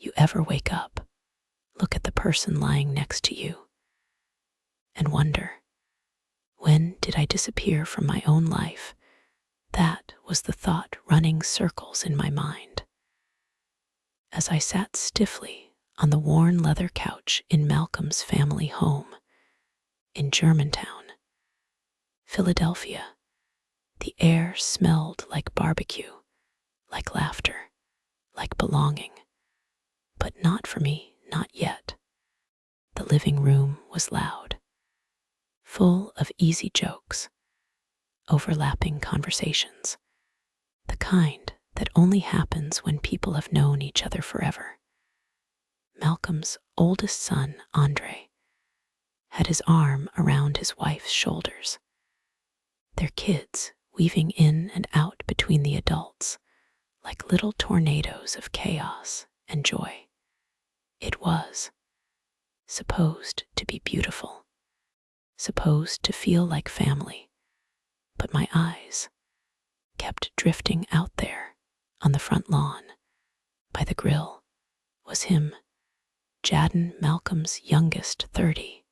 You ever wake up, look at the person lying next to you, and wonder, when did I disappear from my own life? That was the thought running circles in my mind. As I sat stiffly on the worn leather couch in Malcolm's family home in Germantown, Philadelphia, the air smelled like barbecue, like laughter, like belonging. But not for me, not yet. The living room was loud, full of easy jokes, overlapping conversations, the kind that only happens when people have known each other forever. Malcolm's oldest son, Andre, had his arm around his wife's shoulders, their kids weaving in and out between the adults like little tornadoes of chaos and joy. It was supposed to be beautiful, supposed to feel like family, but my eyes kept drifting out there on the front lawn. By the grill was him, Jaden, Malcolm's youngest, 30,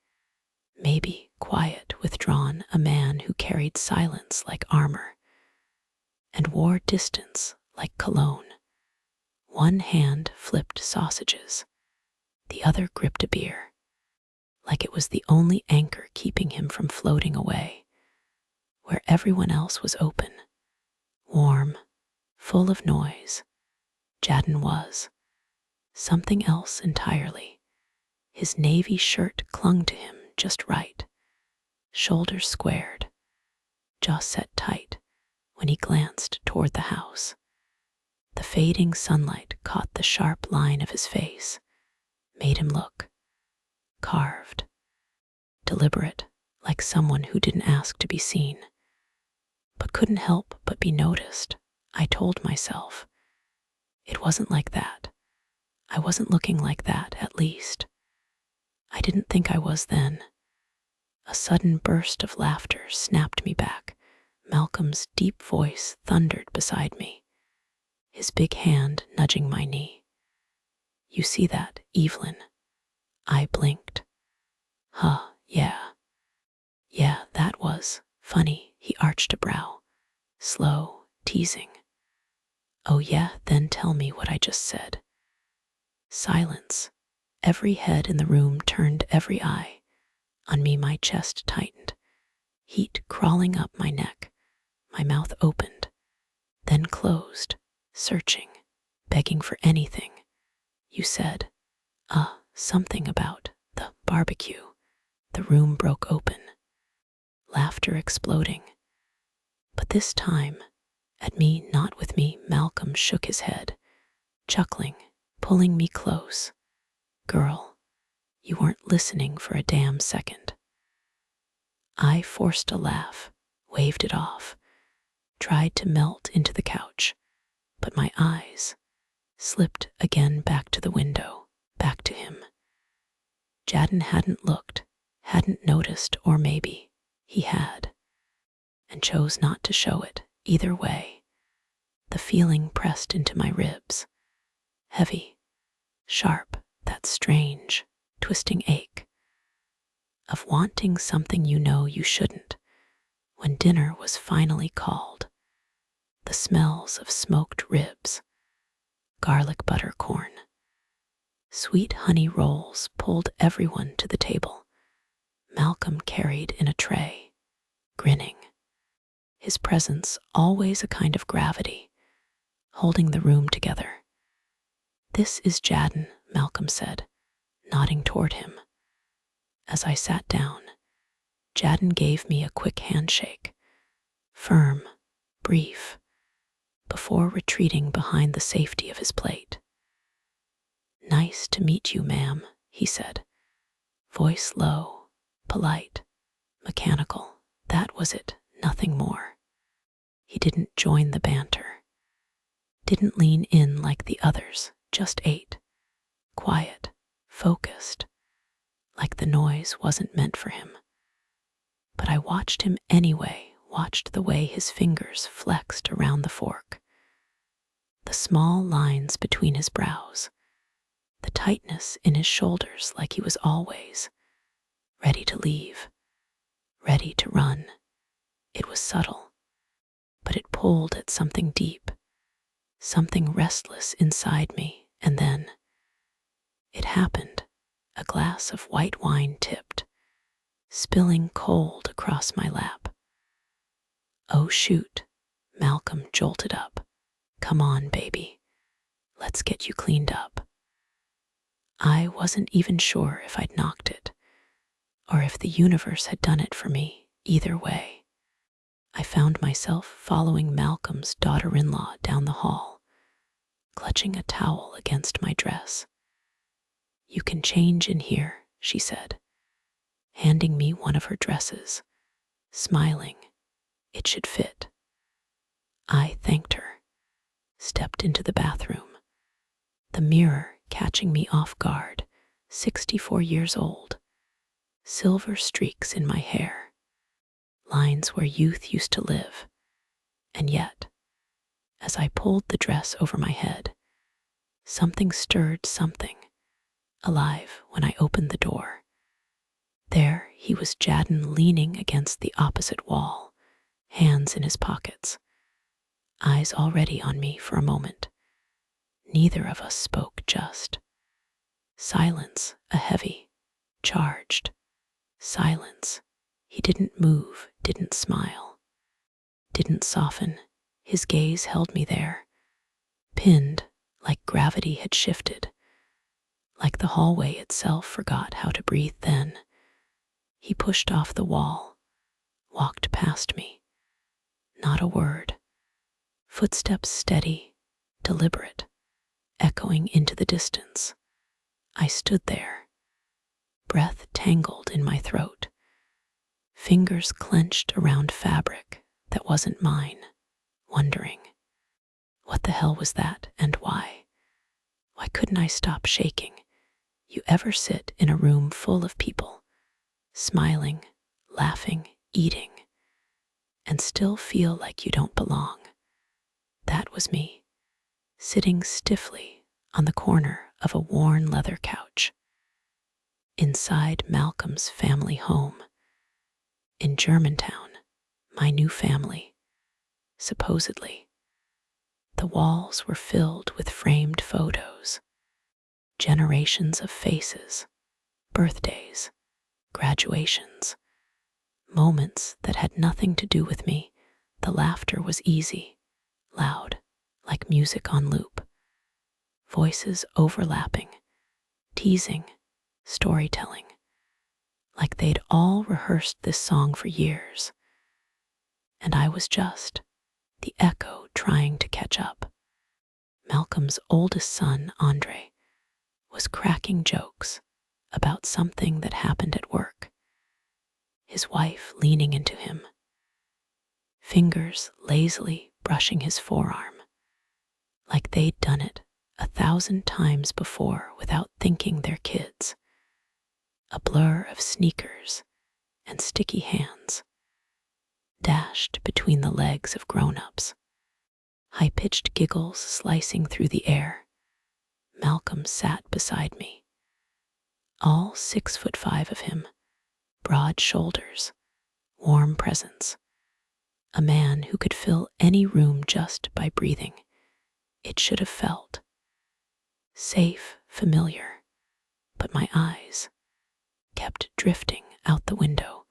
maybe quiet, withdrawn, a man who carried silence like armor and wore distance like cologne. One hand flipped sausages, the other gripped a beer, like it was the only anchor keeping him from floating away, where everyone else was open, warm, full of noise. Jaden was something else entirely. His navy shirt clung to him just right, shoulders squared, jaw set tight when he glanced toward the house. The fading sunlight caught the sharp line of his face, made him look carved, deliberate, like someone who didn't ask to be seen, but couldn't help but be noticed. I told myself, it wasn't like that. I wasn't looking like that, at least. I didn't think I was then. A sudden burst of laughter snapped me back. Malcolm's deep voice thundered beside me, his big hand nudging my knee. You see that, Evelyn? I blinked. Huh, yeah. Yeah, that was funny. He arched a brow, slow, teasing. Oh yeah, then tell me what I just said. Silence. Every head in the room turned, every eye on me. My chest tightened, heat crawling up my neck. My mouth opened, then closed, searching, begging for anything. You said, something about the barbecue. The room broke open, laughter exploding. But this time, at me, not with me. Malcolm shook his head, chuckling, pulling me close. Girl, you weren't listening for a damn second. I forced a laugh, waved it off, tried to melt into the couch, but my eyes slipped again back to the window, back to him. Jaden hadn't looked, hadn't noticed, or maybe he had, and chose not to show it. Either way, the feeling pressed into my ribs, heavy, sharp, that strange, twisting ache of wanting something you know you shouldn't. When dinner was finally called, the smells of smoked ribs, garlic butter corn, sweet honey rolls pulled everyone to the table. Malcolm carried in a tray, grinning, his presence always a kind of gravity, holding the room together. This is Jaden, Malcolm said, nodding toward him. As I sat down, Jaden gave me a quick handshake, firm, brief, before retreating behind the safety of his plate. Nice to meet you, ma'am, he said, voice low, polite, mechanical. That was it, nothing more. He didn't join the banter, didn't lean in like the others, just ate, quiet, focused, like the noise wasn't meant for him. But I watched him anyway, watched the way his fingers flexed around the fork, the small lines between his brows, a tightness in his shoulders like he was always ready to leave, ready to run. It was subtle, but it pulled at something deep, something restless inside me, and then it happened. A glass of white wine tipped, spilling cold across my lap. "Oh, shoot," Malcolm jolted up. "Come on, baby. Let's get you cleaned up." I wasn't even sure if I'd knocked it, or if the universe had done it for me. Either way, I found myself following Malcolm's daughter-in-law down the hall, clutching a towel against my dress. "You can change in here," she said, handing me one of her dresses, smiling. It should fit. I thanked her, stepped into the bathroom, the mirror catching me off guard. 64 years old, silver streaks in my hair, lines where youth used to live. And yet, as I pulled the dress over my head, something stirred, something alive. When I opened the door, there he was, Jaden, leaning against the opposite wall, hands in his pockets, eyes already on me. For a moment, neither of us spoke, just silence, a heavy, charged silence. He didn't move, didn't smile, didn't soften. His gaze held me there, pinned, like gravity had shifted, like the hallway itself forgot how to breathe. Then he pushed off the wall, walked past me. Not a word. Footsteps steady, deliberate, echoing into the distance. I stood there, breath tangled in my throat, fingers clenched around fabric that wasn't mine, wondering, what the hell was that, and why? Why couldn't I stop shaking? You ever sit in a room full of people, smiling, laughing, eating, and still feel like you don't belong? That was me, sitting stiffly on the corner of a worn leather couch, inside Malcolm's family home, in Germantown, my new family, supposedly. The walls were filled with framed photos, generations of faces, birthdays, graduations, moments that had nothing to do with me. The laughter was easy, loud, like music on loop, voices overlapping, teasing, storytelling, like they'd all rehearsed this song for years. And I was just the echo trying to catch up. Malcolm's oldest son, Andre, was cracking jokes about something that happened at work, his wife leaning into him, fingers lazily brushing his forearm, like they'd done it 1,000 times before without thinking they're kids. A blur of sneakers and sticky hands dashed between the legs of grown-ups, high-pitched giggles slicing through the air. Malcolm sat beside me, all 6'5" of him, broad shoulders, warm presence, a man who could fill any room just by breathing. It should have felt safe, familiar, but my eyes kept drifting out the window,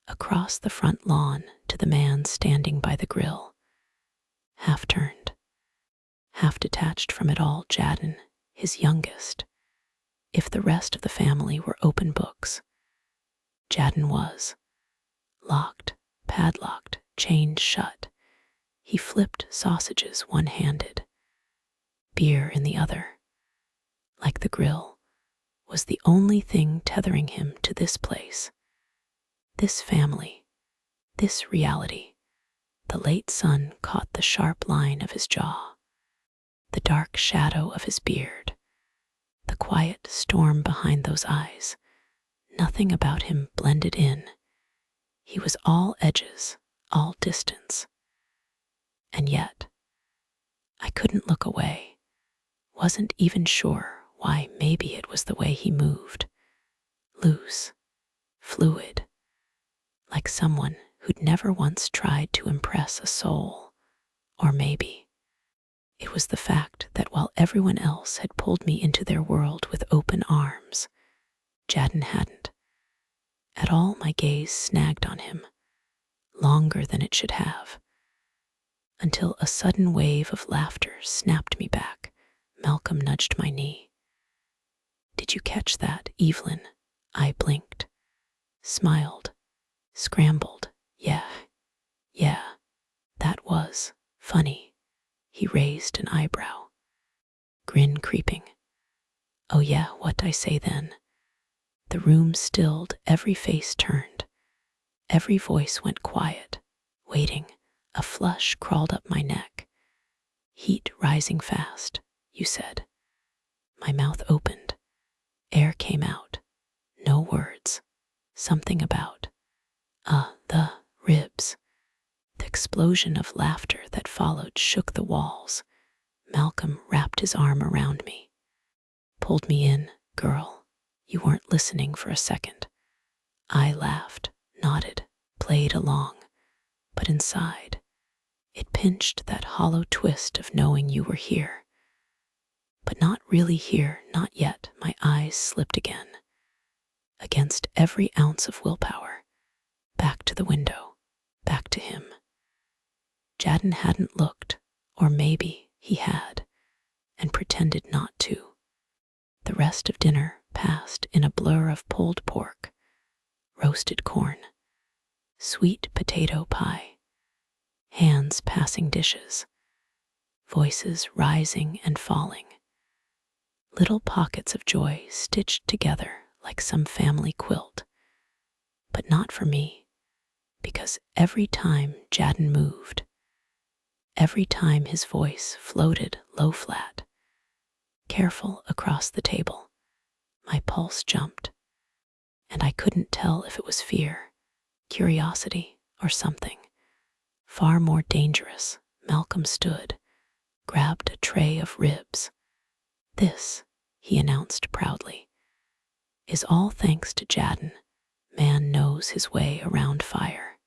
across the front lawn to the man standing by the grill, half turned, half detached from it all. Jaden, his youngest. If the rest of the family were open books, Jaden was. Locked, padlocked, chained shut. He flipped sausages one-handed, beer in the other, like the grill was the only thing tethering him to this place, this family, this reality. The late sun caught the sharp line of his jaw, the dark shadow of his beard, the quiet storm behind those eyes. Nothing about him blended in. He was all edges, all distance. And yet, I couldn't look away, wasn't even sure Why, maybe it was the way he moved. Loose, fluid, like someone who'd never once tried to impress a soul. Or maybe it was the fact that while everyone else had pulled me into their world with open arms, Jaden hadn't. At all, my gaze snagged on him, longer than it should have, until a sudden wave of laughter snapped me back. Malcolm nudged my knee. "Did you catch that, Evelyn?" I blinked, smiled, scrambled. Yeah, that was funny." He raised an eyebrow, grin creeping. "Oh yeah, what I say then?" The room stilled, every face turned, every voice went quiet, waiting. A flush crawled up my neck. "Heat rising fast," you said. My mouth opened. Air came out. No words. Something about, the ribs. The explosion of laughter that followed shook the walls. Malcolm wrapped his arm around me. "Pulled me in, girl. You weren't listening for a second." I laughed, nodded, played along. But inside, it pinched that hollow twist of knowing you were here. But not really here, not yet. My eyes slipped again. Against every ounce of willpower. Back to the window. Back to him. Jaden hadn't looked, or maybe he had, and pretended not to. The rest of dinner passed in a blur of pulled pork, roasted corn, sweet potato pie, hands passing dishes, voices rising and falling, little pockets of joy stitched together like some family quilt. But not for me, because every time Jaden moved, every time his voice floated low flat, careful across the table, my pulse jumped, and I couldn't tell if it was fear, curiosity, or something far more dangerous. Malcolm stood, grabbed a tray of ribs. "This," he announced proudly, "is all thanks to Jaden. Man knows his way around fire."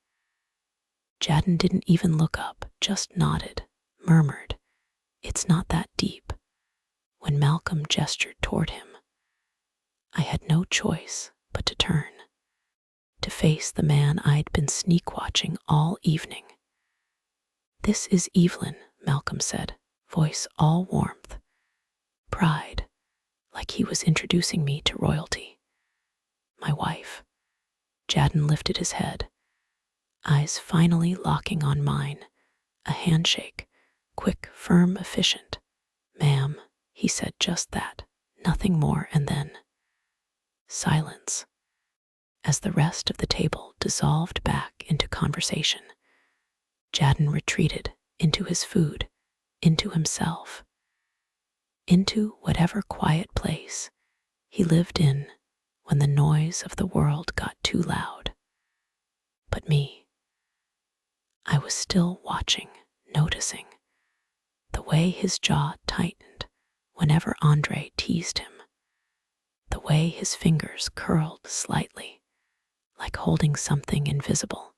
Jaden didn't even look up, just nodded, murmured, "It's not that deep." When Malcolm gestured toward him, I had no choice but to turn, to face the man I'd been sneak-watching all evening. "This is Evelyn," Malcolm said, voice all warmth, pride, like he was introducing me to royalty. "My wife." Jaden lifted his head, eyes finally locking on mine, a handshake, quick, firm, efficient. "Ma'am," he said, just that, nothing more, and then silence, as the rest of the table dissolved back into conversation. Jaden retreated into his food, into himself, into whatever quiet place he lived in when the noise of the world got too loud. But me, I was still watching, noticing the way his jaw tightened whenever Andre teased him, the way his fingers curled slightly, like holding something invisible,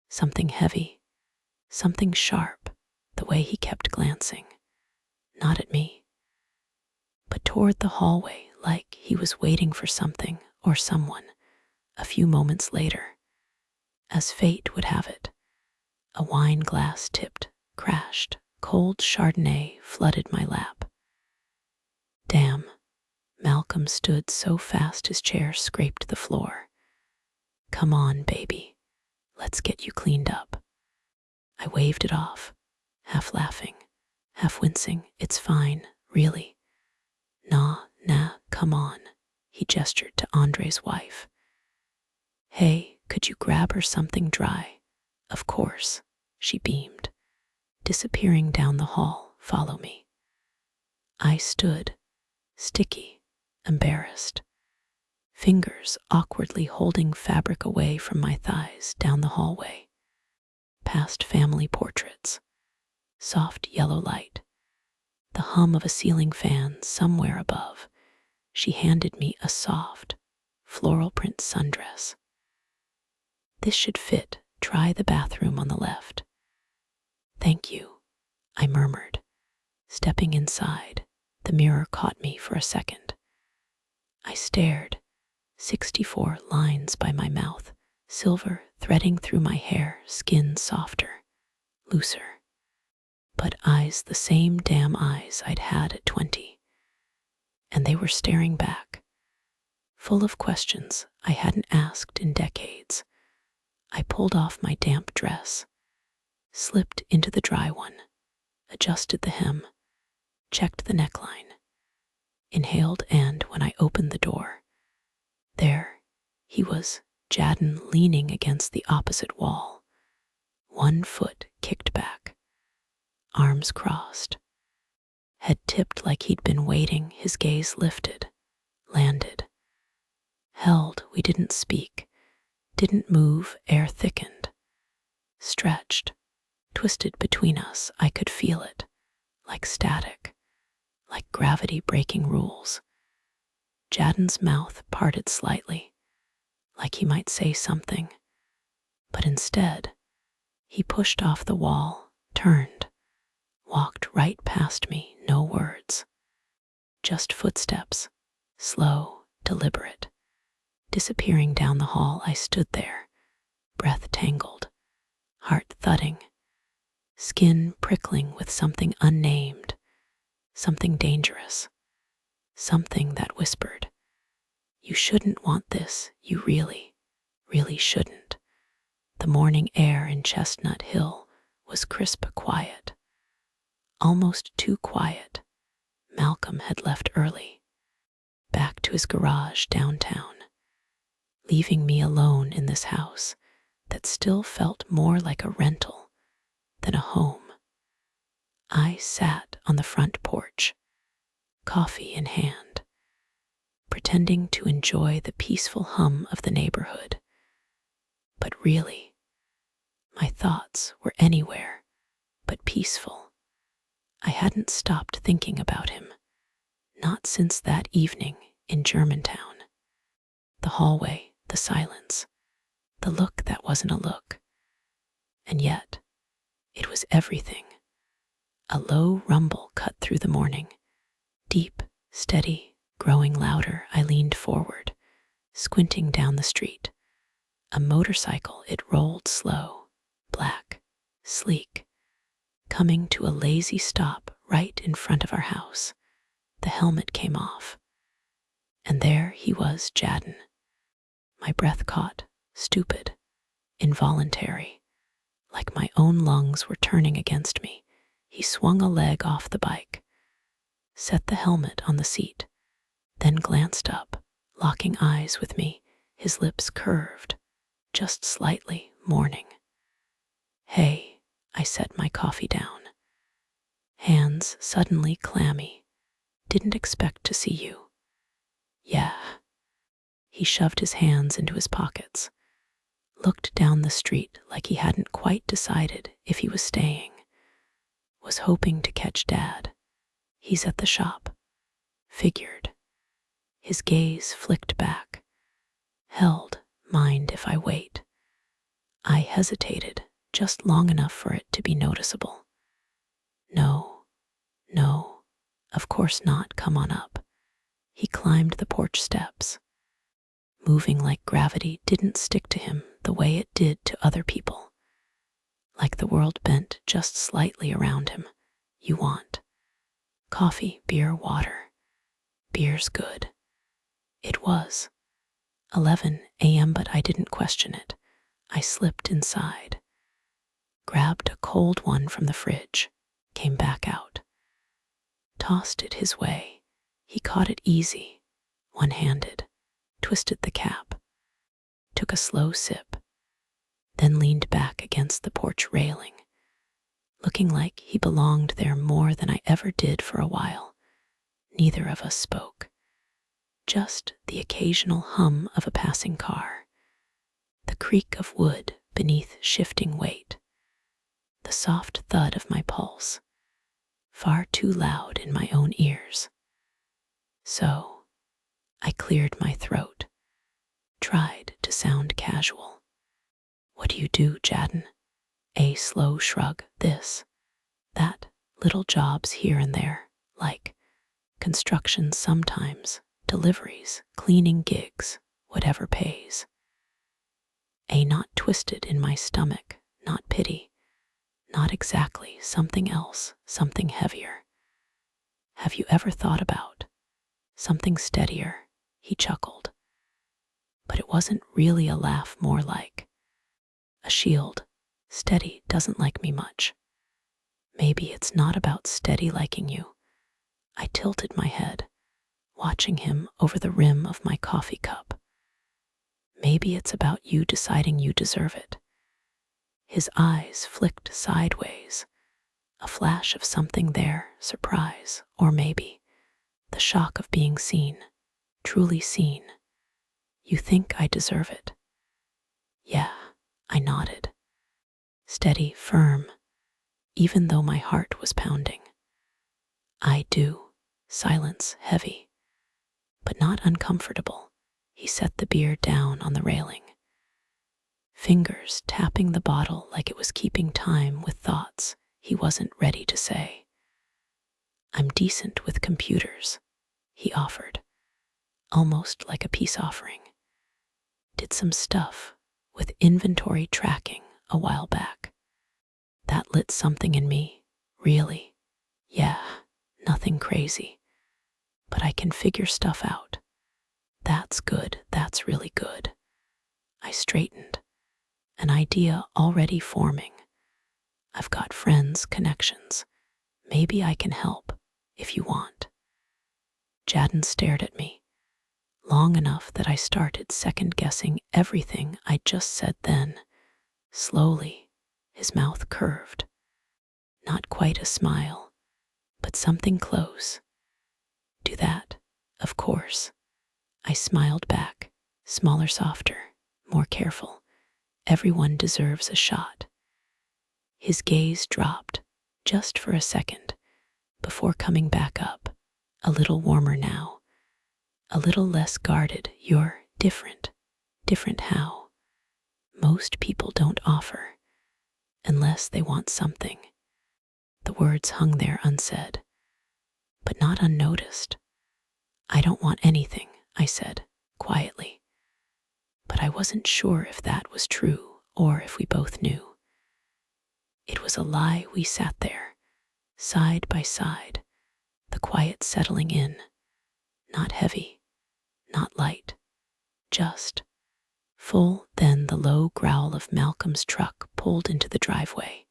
something heavy, something sharp, the way he kept glancing, not at me, but toward the hallway, like he was waiting for something or someone. A few moments later, as fate would have it, a wine glass tipped, crashed, cold Chardonnay flooded my lap. Damn, Malcolm stood so fast his chair scraped the floor. "Come on, baby, let's get you cleaned up." I waved it off, half laughing, half wincing. "It's fine, really." Nah, come on," he gestured to Andre's wife. "Hey, could you grab her something dry?" "Of course," she beamed, disappearing down the hall. "Follow me." I stood, sticky, embarrassed, fingers awkwardly holding fabric away from my thighs, down the hallway, past family portraits, soft yellow light, the hum of a ceiling fan somewhere above, she handed me a soft, floral print sundress. "This should fit. Try the bathroom on the left." "Thank you," I murmured. Stepping inside, the mirror caught me for a second. I stared, 64 lines by my mouth, silver threading through my hair, skin softer, looser. But eyes, the same damn eyes I'd had at 20. And they were staring back, full of questions I hadn't asked in decades. I pulled off my damp dress, slipped into the dry one, adjusted the hem, checked the neckline, inhaled, and when I opened the door, there he was, Jaden, leaning against the opposite wall, one foot kicked back, arms crossed, head tipped like he'd been waiting, his gaze lifted, landed, held. We didn't speak, didn't move. Air thickened, stretched, twisted between us. I could feel it, like static, like gravity breaking rules. Jaden's mouth parted slightly, like he might say something, but instead, he pushed off the wall, turned, walked right past me. No words, just footsteps, slow, deliberate, disappearing down the hall. I stood there, breath tangled, heart thudding, skin prickling with something unnamed, something dangerous, something that whispered, "You shouldn't want this. You really, really shouldn't." The morning air in Chestnut Hill was crisp, quiet, almost too quiet. Malcolm had left early, back to his garage downtown, leaving me alone in this house that still felt more like a rental than a home. I sat on the front porch, coffee in hand, pretending to enjoy the peaceful hum of the neighborhood. But really, my thoughts were anywhere but peaceful. I hadn't stopped thinking about him, not since that evening in Germantown. The hallway, the silence, the look that wasn't a look. And yet, it was everything. A low rumble cut through the morning, deep, steady, growing louder. I leaned forward, squinting down the street. A motorcycle. It rolled slow, black, sleek, coming to a lazy stop right in front of our house. The helmet came off, and there he was, Jaden. My breath caught, stupid, involuntary, like my own lungs were turning against me. He swung a leg off the bike, set the helmet on the seat, then glanced up, locking eyes with me, his lips curved, just slightly, mourning. "Hey," I set my coffee down, hands suddenly clammy. "Didn't expect to see you." "Yeah." He shoved his hands into his pockets, looked down the street like he hadn't quite decided if he was staying. "Was hoping to catch Dad. He's at the shop." Figured. His gaze flicked back, held. "Mind if I wait?" I hesitated, just long enough for it to be noticeable. No, of course not. Come on up." He climbed the porch steps. Moving like gravity didn't stick to him the way it did to other people. Like the world bent just slightly around him. "You want coffee, beer, water?" "Beer's good." It was 11 a.m., but I didn't question it. I slipped inside, grabbed a cold one from the fridge, came back out, tossed it his way. He caught it easy, one-handed, twisted the cap, took a slow sip, then leaned back against the porch railing, looking like he belonged there more than I ever did. For a while, neither of us spoke. Just the occasional hum of a passing car, the creak of wood beneath shifting weight, the soft thud of my pulse. far too loud in my own ears. So I cleared my throat, tried to sound casual. What do you do, Jaden? A slow shrug, this, that, little jobs here and there, like construction sometimes, deliveries, cleaning gigs, whatever pays. A knot twisted in my stomach, not pity, not exactly, something else, something heavier. Have you ever thought about something steadier? He chuckled. But it wasn't really a laugh, more like a shield. Steady doesn't like me much. Maybe it's not about steady liking you. I tilted my head, watching him over the rim of my coffee cup. Maybe it's about you deciding you deserve it. His eyes flicked sideways, a flash of something there, surprise, or maybe the shock of being seen, truly seen. You think I deserve it? Yeah, I nodded. Steady, firm, even though my heart was pounding. I do. Silence, heavy, but not uncomfortable. He set the beer down on the railing, fingers tapping the bottle like it was keeping time with thoughts he wasn't ready to say. I'm decent with computers, he offered, almost like a peace offering. Did some stuff with inventory tracking a while back. That lit something in me, really. Yeah, nothing crazy, but I can figure stuff out. That's good, that's really good. I straightened, an idea already forming. I've got friends, connections. Maybe I can help, if you want. Jaden stared at me, long enough that I started second-guessing everything I just said then. Slowly, his mouth curved. Not quite a smile, but something close. Do that, of course. I smiled back, smaller, softer, more careful. Everyone deserves a shot. His gaze dropped, just for a second, before coming back up, a little warmer now, a little less guarded. You're different. Different how? Most people don't offer, unless they want something. The words hung there unsaid, but not unnoticed. I don't want anything, I said, quietly. But I wasn't sure if that was true or if we both knew. It was a lie. We sat there, side by side, the quiet settling in, not heavy, not light, just full. Then the low growl of Malcolm's truck pulled into the driveway.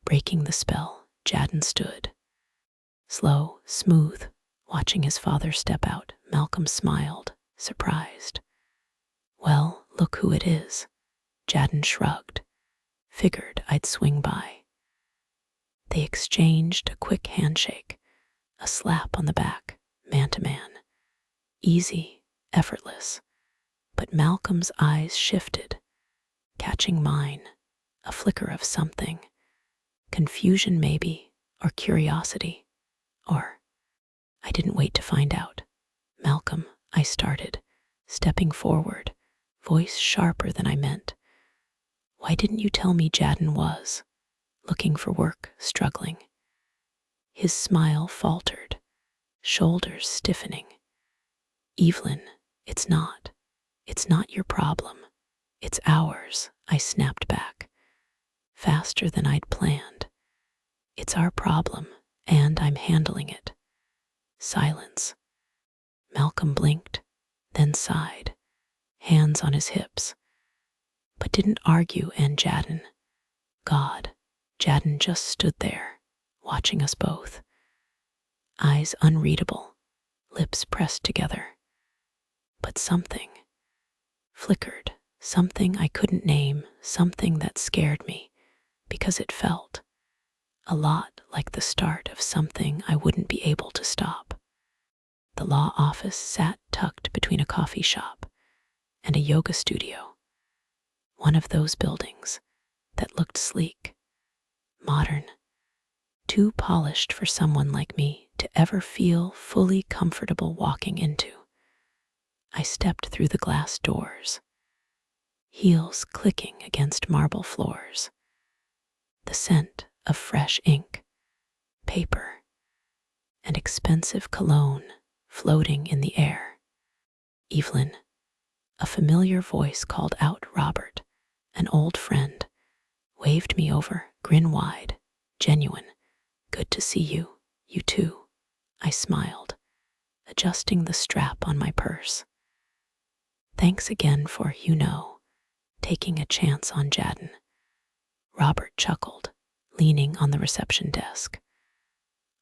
Breaking the spell, Jaden stood, slow, smooth, watching his father step out. Malcolm smiled, surprised. Well, look who it is. Jaden shrugged. Figured I'd swing by. They exchanged a quick handshake, a slap on the back, man to man. Easy, effortless. But Malcolm's eyes shifted, catching mine, a flicker of something. Confusion maybe, or curiosity, or... I didn't wait to find out. Malcolm, I started, stepping forward, voice sharper than I meant. Why didn't you tell me Jaden was looking for work, struggling? His smile faltered, shoulders stiffening. Evelyn, it's not your problem. It's ours, I snapped back, faster than I'd planned. It's our problem, and I'm handling it. Silence. Malcolm blinked, then sighed, hands on his hips, but didn't argue. And Jaden, God, Jaden just stood there, watching us both. Eyes unreadable, lips pressed together. But something flickered, something I couldn't name, something that scared me, because it felt a lot like the start of something I wouldn't be able to stop. The law office sat tucked between a coffee shop and a yoga studio. One of those buildings that looked sleek, modern, too polished for someone like me to ever feel fully comfortable walking into. I stepped through the glass doors, heels clicking against marble floors, the scent of fresh ink, paper, and expensive cologne floating in the air. Evelyn, a familiar voice called out Robert, an old friend, waved me over, grin wide, genuine. Good to see you, you too. I smiled, adjusting the strap on my purse. Thanks again for, taking a chance on Jaden. Robert chuckled, leaning on the reception desk.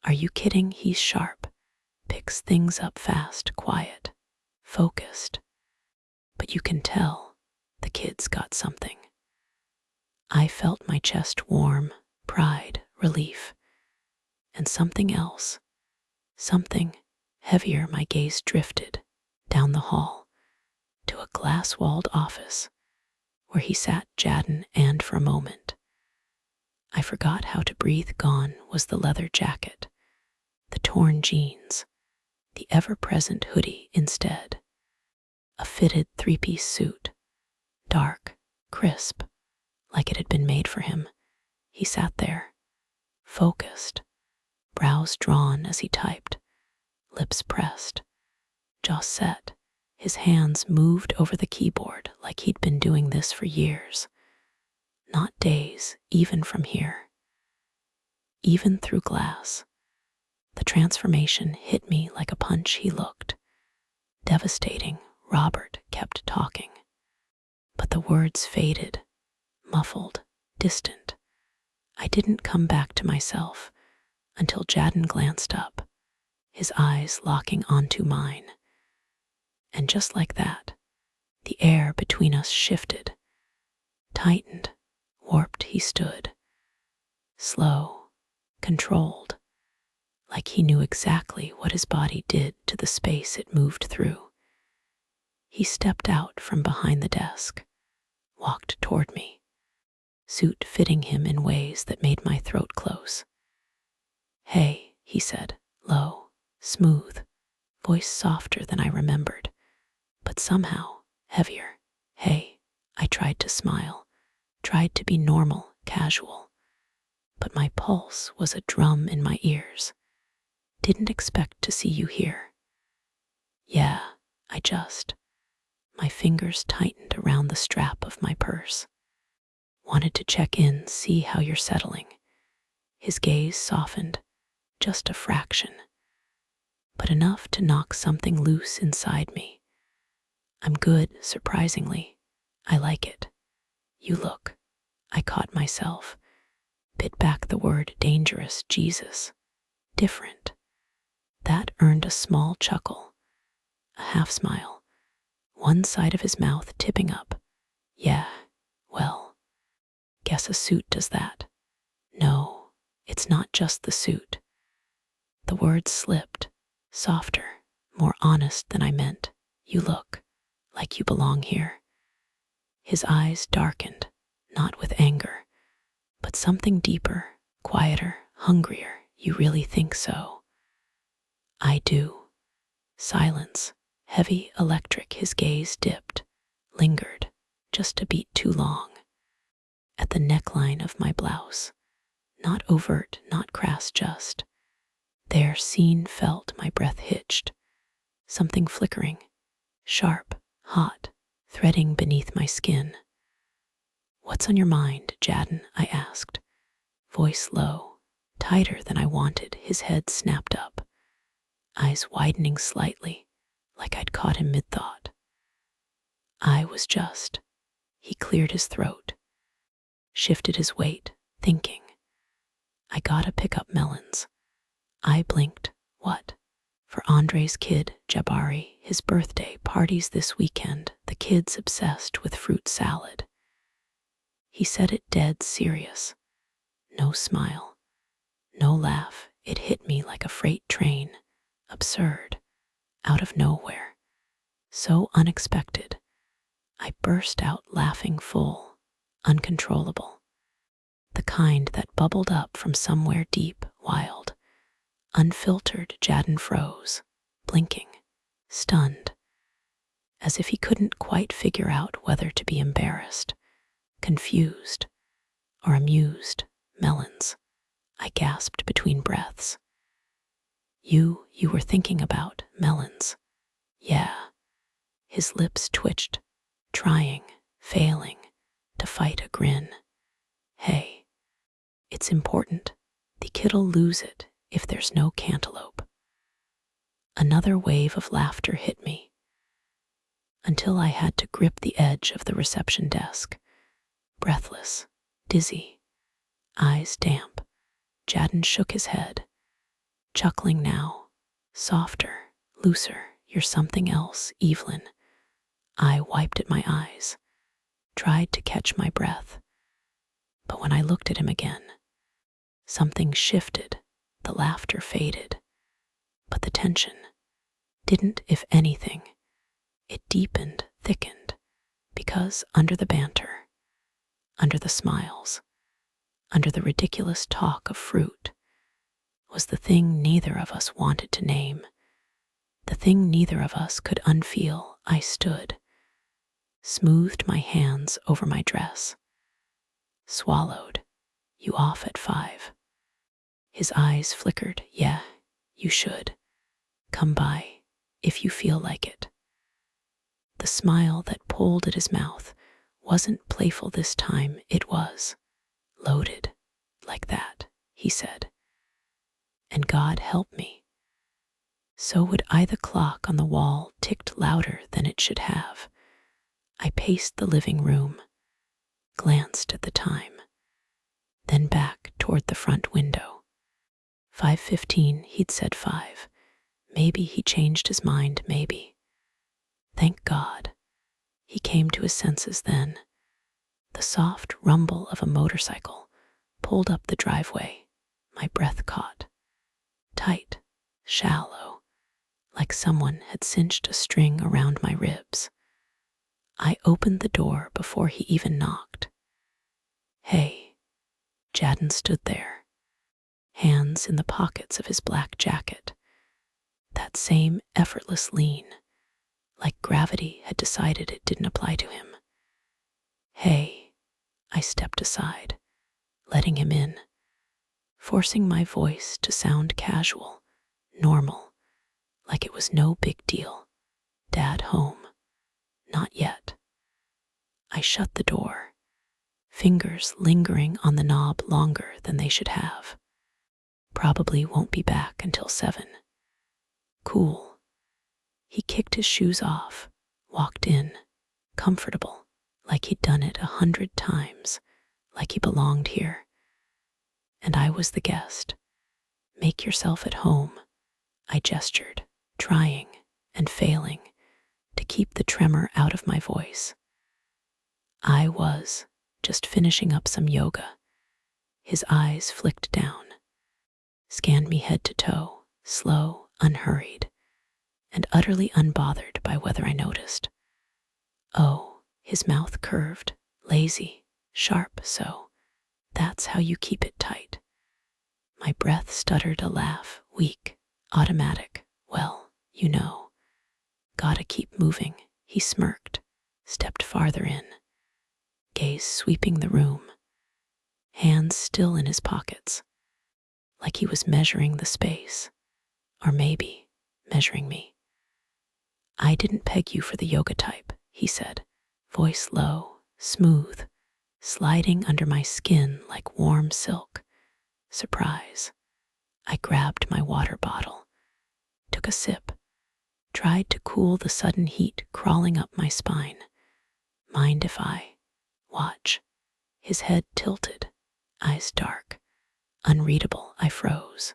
Are you kidding? He's sharp. Picks things up fast, quiet, focused. But you can tell the kid's got something. I felt my chest warm, pride, relief, and something else, something heavier. My gaze drifted down the hall to a glass-walled office where he sat Jaden, and for a moment I forgot how to breathe. Gone was the leather jacket, the torn jeans, the ever-present hoodie. Instead, a fitted three-piece suit, dark, crisp, like it had been made for him. He sat there, focused, brows drawn as he typed, lips pressed, jaw set. His hands moved over the keyboard like he'd been doing this for years, not days, even from here, even through glass. The transformation hit me like a punch. He looked devastating. Robert kept talking, but the words faded, muffled, distant. I didn't come back to myself until Jaden glanced up, his eyes locking onto mine. And just like that, the air between us shifted, tightened, warped. He stood, slow, controlled, like he knew exactly what his body did to the space it moved through. He stepped out from behind the desk, walked toward me, suit fitting him in ways that made my throat close. Hey, he said, low, smooth, voice softer than I remembered, but somehow heavier. Hey, I tried to smile, tried to be normal, casual, but my pulse was a drum in my ears. Didn't expect to see you here. Yeah, my fingers tightened around the strap of my purse. Wanted to check in, see how you're settling. His gaze softened, just a fraction, but enough to knock something loose inside me. I'm good, surprisingly. I like it. You look. I caught myself, bit back the word dangerous. Jesus. Different. That earned a small chuckle, a half smile, one side of his mouth tipping up. Yeah, well, guess a suit does that. No, it's not just the suit. The words slipped, softer, more honest than I meant. You look like you belong here. His eyes darkened, not with anger, but something deeper, quieter, hungrier. You really think so? I do. Silence, heavy, electric. His gaze dipped, lingered, just a beat too long. At the neckline of my blouse, not overt, not crass, just there, seen, felt. My breath hitched, something flickering, sharp, hot, threading beneath my skin. What's on your mind, Jaden? I asked, voice low, tighter than I wanted. His head snapped up, eyes widening slightly, like I'd caught him mid-thought. He cleared his throat, shifted his weight, thinking. I gotta pick up melons. I blinked. What? For Andre's kid, Jabari, his birthday parties this weekend. The kid's obsessed with fruit salad. He said it dead serious. No smile, no laugh. It hit me like a freight train. Absurd. Out of nowhere. So unexpected. I burst out laughing, full, uncontrollable. The kind that bubbled up from somewhere deep wild, unfiltered. Jaden froze, blinking, stunned, as if he couldn't quite figure out whether to be embarrassed, confused, or amused. Melons, I gasped between breaths. You were thinking about melons. Yeah. His lips twitched, trying, failing, to fight a grin. Hey, it's important. The kid'll lose it if there's no cantaloupe. Another wave of laughter hit me, until I had to grip the edge of the reception desk, breathless, dizzy, eyes damp. Jaden shook his head, chuckling now, softer, looser. You're something else, Evelyn. I wiped at my eyes, tried to catch my breath. But when I looked at him again, something shifted. The laughter faded, but the tension didn't. If anything, it deepened, thickened, because under the banter, under the smiles, under the ridiculous talk of fruit, was the thing neither of us wanted to name, the thing neither of us could unfeel. I stood, smoothed my hands over my dress, swallowed. You off at 5? His eyes flickered. Yeah, you should. Come by, if you feel like it. The smile that pulled at his mouth wasn't playful this time. It was loaded. Like that, he said. And God help me, so would I. The clock on the wall ticked louder than it should have. I paced the living room, glanced at the time, then back toward the front window. 5:15, he'd said 5. Maybe he changed his mind, maybe. Thank God. He came to his senses then. The soft rumble of a motorcycle pulled up the driveway. My breath caught, tight, shallow, like someone had cinched a string around my ribs. I opened the door before he even knocked. Hey, Jaden stood there, hands in the pockets of his black jacket. That same effortless lean, like gravity had decided it didn't apply to him. Hey, I stepped aside, letting him in, forcing my voice to sound casual, normal, like it was no big deal. Dad home? Not yet. I shut the door, fingers lingering on the knob longer than they should have. Probably won't be back until 7. Cool. He kicked his shoes off, walked in, comfortable, like he'd done it 100 times, like he belonged here. And I was the guest. Make yourself at home, I gestured, trying and failing to keep the tremor out of my voice. I was just finishing up some yoga. His eyes flicked down, scanned me head to toe, slow, unhurried, and utterly unbothered by whether I noticed. Oh, his mouth curved, lazy, sharp, so that's how you keep it tight. My breath stuttered a laugh, weak, automatic. Well, you know, gotta keep moving. He smirked, stepped farther in, gaze sweeping the room, hands still in his pockets, like he was measuring the space, or maybe measuring me. I didn't peg you for the yoga type, he said, voice low, smooth, sliding under my skin like warm silk. Surprise. I grabbed my water bottle, took a sip, tried to cool the sudden heat crawling up my spine. Mind if I watch? His head tilted, eyes dark, unreadable. I froze.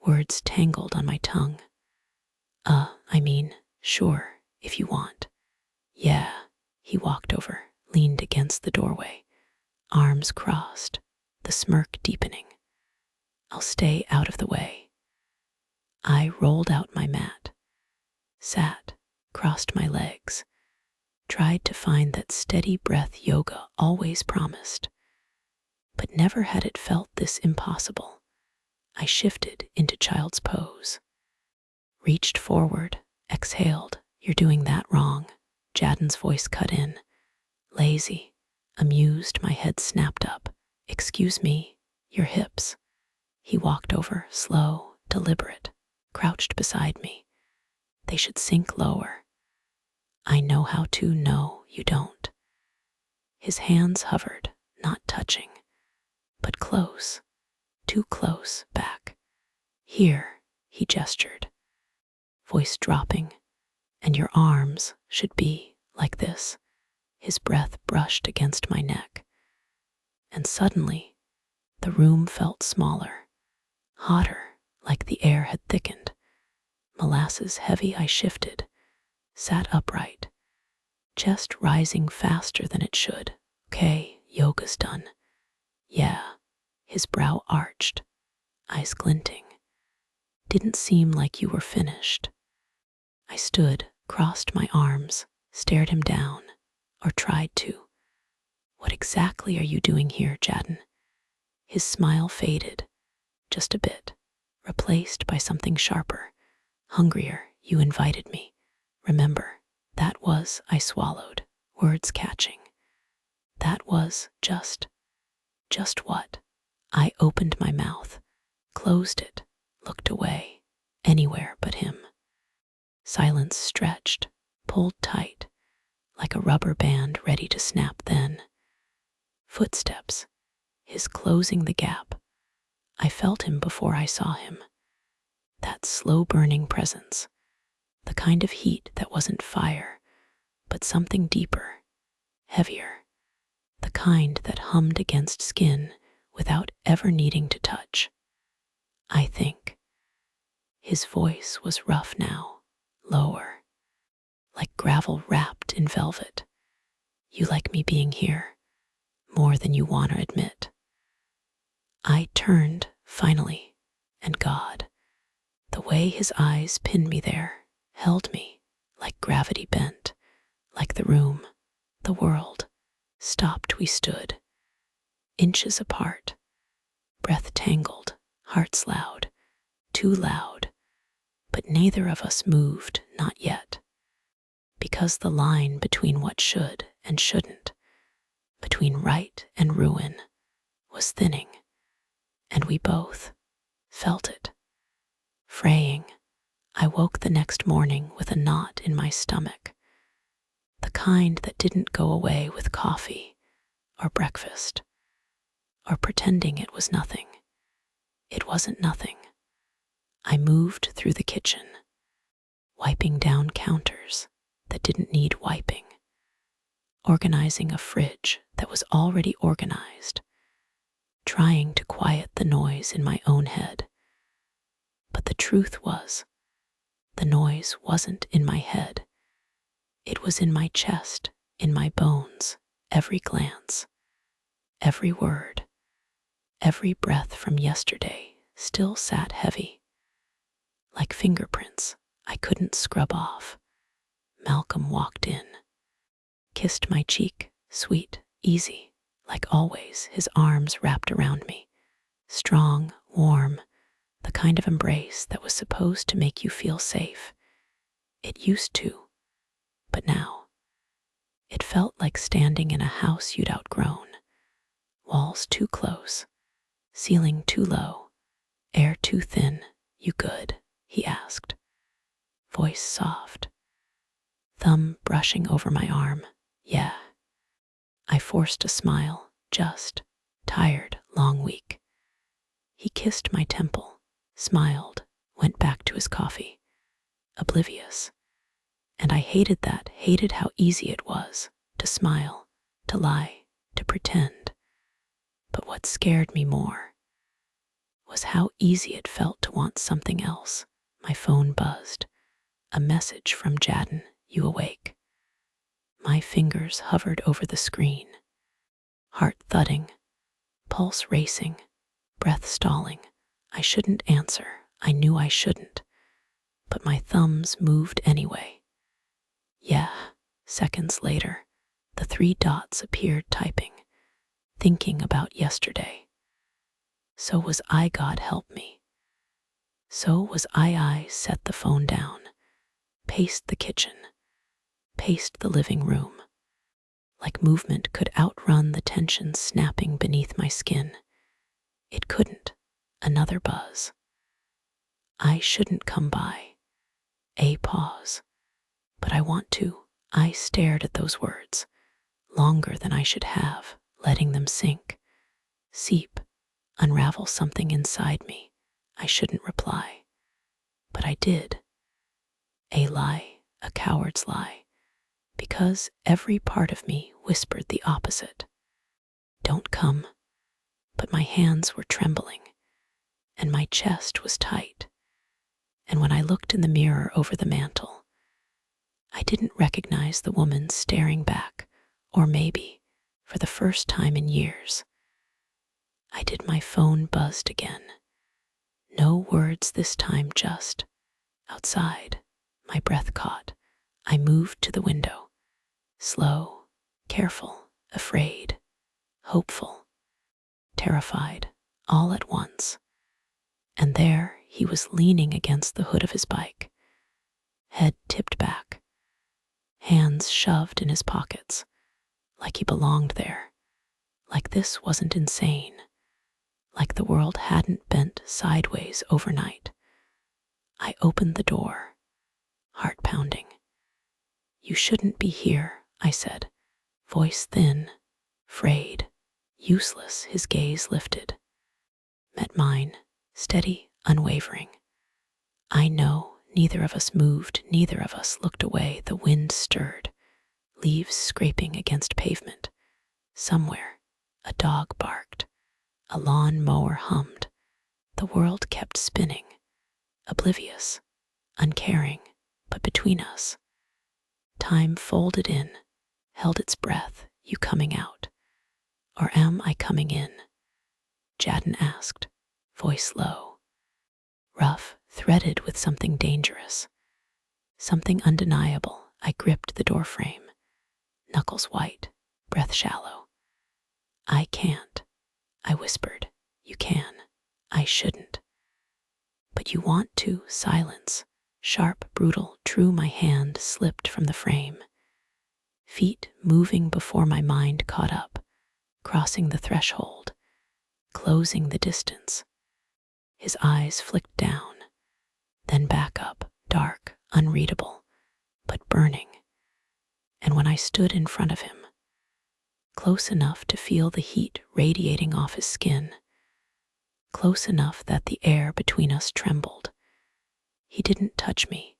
Words tangled on my tongue. Sure, if you want. Yeah. He walked over, leaned against the doorway, arms crossed, the smirk deepening. I'll stay out of the way. I rolled out my mat, sat, crossed my legs, tried to find that steady breath yoga always promised, but never had it felt this impossible. I shifted into child's pose. Reached forward, exhaled. You're doing that wrong. Jaden's voice cut in. Lazy, amused, my head snapped up. Excuse me, your hips. He walked over, slow, deliberate, crouched beside me. They should sink lower. I know how to. No, you don't. His hands hovered, not touching, but close, too close, back. Here, he gestured, voice dropping, and your arms should be like this. His breath brushed against my neck, and suddenly the room felt smaller, hotter, like the air had thickened. Molasses heavy, I shifted, sat upright, chest rising faster than it should. Okay, yoga's done. Yeah, his brow arched, eyes glinting. Didn't seem like you were finished. I stood, crossed my arms, stared him down, or tried to. What exactly are you doing here, Jaden? His smile faded, just a bit, replaced by something sharper. Hungrier, you invited me. Remember, that was, I swallowed, words catching. That was just what? I opened my mouth, closed it, looked away, anywhere but him. Silence stretched, pulled tight, like a rubber band ready to snap then. Footsteps, his closing the gap. I felt him before I saw him. That slow-burning presence, the kind of heat that wasn't fire, but something deeper, heavier, the kind that hummed against skin without ever needing to touch. I think. His voice was rough now, lower, like gravel wrapped in velvet. You like me being here, more than you want to admit. I turned, finally, and God, the way his eyes pinned me there, held me, like gravity bent, like the room, the world, stopped. We stood, inches apart, breath tangled, hearts loud, too loud, but neither of us moved, not yet, because the line between what should and shouldn't, between right and ruin, was thinning, and we both felt it, fraying. I woke the next morning with a knot in my stomach, the kind that didn't go away with coffee or breakfast or pretending it was nothing. It wasn't nothing. I moved through the kitchen, wiping down counters that didn't need wiping, organizing a fridge that was already organized, trying to quiet the noise in my own head. But the truth was, the noise wasn't in my head. It was in my chest, in my bones, every glance, every word, every breath from yesterday still sat heavy, like fingerprints I couldn't scrub off. Malcolm walked in, kissed my cheek, sweet, easy, like always, his arms wrapped around me, strong, warm, the kind of embrace that was supposed to make you feel safe. It used to, but now, it felt like standing in a house you'd outgrown, walls too close, ceiling too low, air too thin. You good? He asked, voice soft, thumb brushing over my arm. Yeah. I forced a smile, just, tired, long week. He kissed my temple, smiled, went back to his coffee, oblivious. And I hated that, hated how easy it was to smile, to lie, to pretend. But what scared me more was how easy it felt to want something else. My phone buzzed. A message from Jaden, you awake. My fingers hovered over the screen, heart thudding, pulse racing, breath stalling. I shouldn't answer. I knew I shouldn't. But my thumbs moved anyway. Yeah, seconds later, the 3 dots appeared typing, thinking about yesterday. So was I, God help me. So was I set the phone down, paced the kitchen, paced the living room. Like movement could outrun the tension snapping beneath my skin. It couldn't. Another buzz. I shouldn't come by. A pause. But I want to. I stared at those words, longer than I should have, letting them sink, seep, unravel something inside me. I shouldn't reply. But I did. A lie, a coward's lie, because every part of me whispered the opposite. Don't come. But my hands were trembling, and my chest was tight. And when I looked in the mirror over the mantel, I didn't recognize the woman staring back, or maybe, for the first time in years, my phone buzzed again. No words this time, just outside. My breath caught. I moved to the window, slow, careful, afraid, hopeful, terrified, all at once. And there he was leaning against the hood of his bike, head tipped back, hands shoved in his pockets, like he belonged there, like this wasn't insane, like the world hadn't bent sideways overnight. I opened the door, heart pounding. You shouldn't be here, I said, voice thin, frayed, useless. His gaze lifted, met mine, steady, unwavering. I know. Neither of us moved, neither of us looked away. The wind stirred, leaves scraping against pavement. Somewhere, a dog barked, a lawn mower hummed. The world kept spinning, oblivious, uncaring, but between us, time folded in, held its breath. You coming out? Or am I coming in? Jaden asked, voice low, rough, threaded with something dangerous, something undeniable. I gripped the doorframe, knuckles white, breath shallow. I can't, I whispered. You can. I shouldn't. But you want to. Silence, sharp, brutal, true. My hand slipped from the frame, feet moving before my mind caught up, crossing the threshold, closing the distance. His eyes flicked down, then back up, dark, unreadable, but burning. And when I stood in front of him, close enough to feel the heat radiating off his skin, close enough that the air between us trembled, he didn't touch me,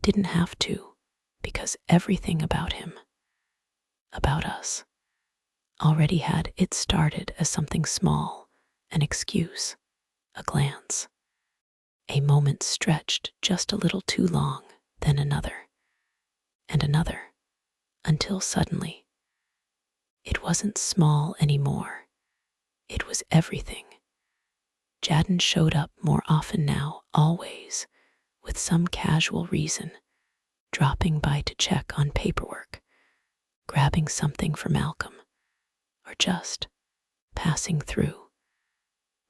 didn't have to, because everything about him, about us, already had. It started as something small, an excuse, a glance. A moment stretched just a little too long, then another, and another, until suddenly, it wasn't small anymore. It was everything. Jaden showed up more often now, always, with some casual reason, dropping by to check on paperwork, grabbing something for Malcolm, or just passing through.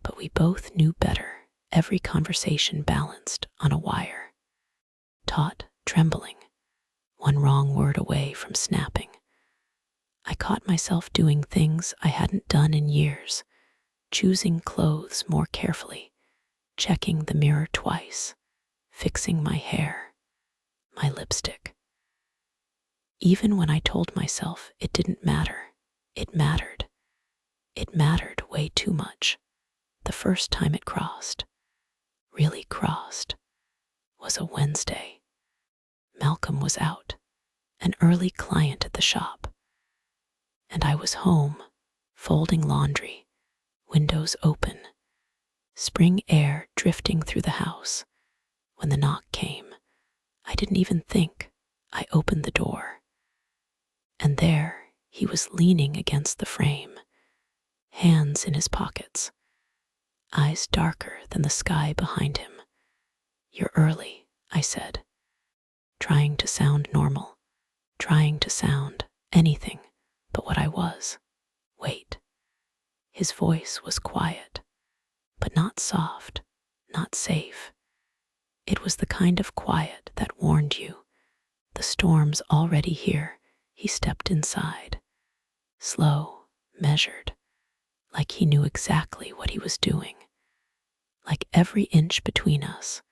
But we both knew better. Every conversation balanced on a wire, taut, trembling, one wrong word away from snapping. I caught myself doing things I hadn't done in years, choosing clothes more carefully, checking the mirror twice, fixing my hair, my lipstick. Even when I told myself it didn't matter, it mattered. It mattered way too much. The first time it crossed, really crossed, was a Wednesday. Malcolm was out, an early client at the shop, and I was home, folding laundry, windows open, spring air drifting through the house. When the knock came, I didn't even think. I opened the door, and there he was leaning against the frame, hands in his pockets, eyes darker than the sky behind him. You're early, I said, trying to sound normal, trying to sound anything but what I was. Wait. His voice was quiet, but not soft, not safe. It was the kind of quiet that warned you. The storm's already here. He stepped inside, slow, measured, like he knew exactly what he was doing. Like every inch between us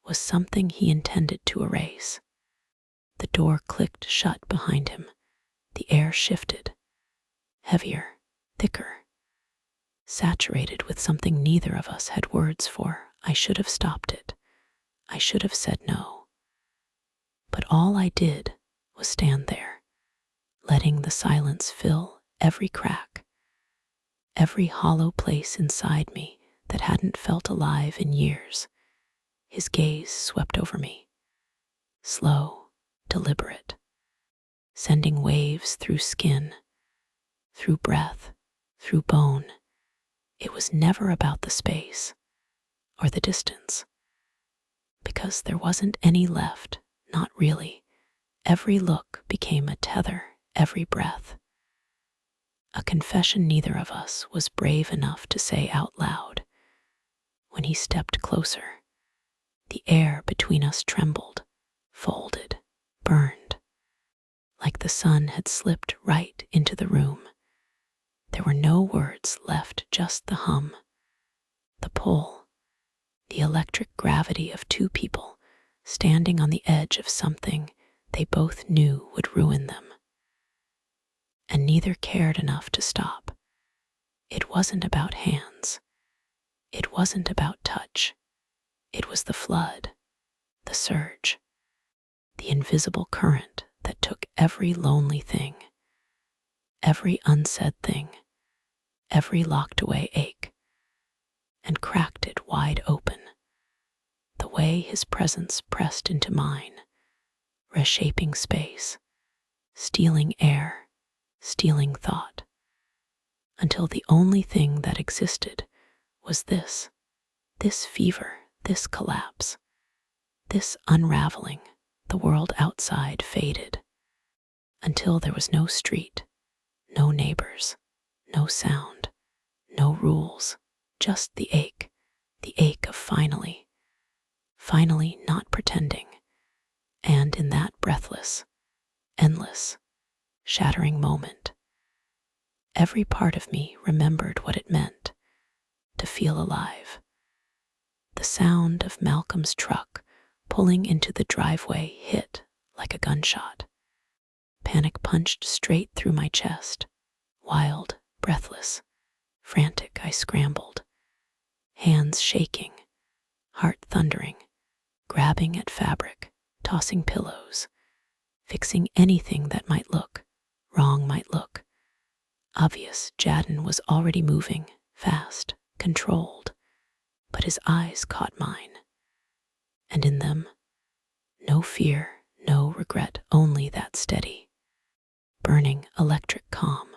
was something he intended to erase. The door clicked shut behind him. The air shifted, heavier, thicker, saturated with something neither of us had words for. I should have stopped it. I should have said no. But all I did was stand there, letting the silence fill every crack, every hollow place inside me that hadn't felt alive in years. His gaze swept over me, slow, deliberate, sending waves through skin, through breath, through bone. It was never about the space or the distance, because there wasn't any left, not really. Every look became a tether, every breath. A confession neither of us was brave enough to say out loud. When he stepped closer, the air between us trembled, folded, burned, like the sun had slipped right into the room. There were no words left, just the hum, the pull, the electric gravity of two people standing on the edge of something they both knew would ruin them. And neither cared enough to stop. It wasn't about hands. It wasn't about touch. It was the flood, the surge, the invisible current that took every lonely thing, every unsaid thing, every locked away ache, and cracked it wide open. The way his presence pressed into mine, reshaping space, stealing air, stealing thought, until the only thing that existed was this fever, this collapse, this unraveling. The world outside faded, until there was no street, no neighbors, no sound, no rules, just the ache of finally not pretending. And in that breathless, endless, shattering moment, every part of me remembered what it meant to feel alive. The sound of Malcolm's truck pulling into the driveway hit like a gunshot. Panic punched straight through my chest. Wild, breathless, frantic, I scrambled, hands shaking, heart thundering, grabbing at fabric, tossing pillows, fixing anything that might look wrong, might look obvious. Jaden was already moving, fast, controlled, but his eyes caught mine. And in them, no fear, no regret, only that steady, burning electric calm,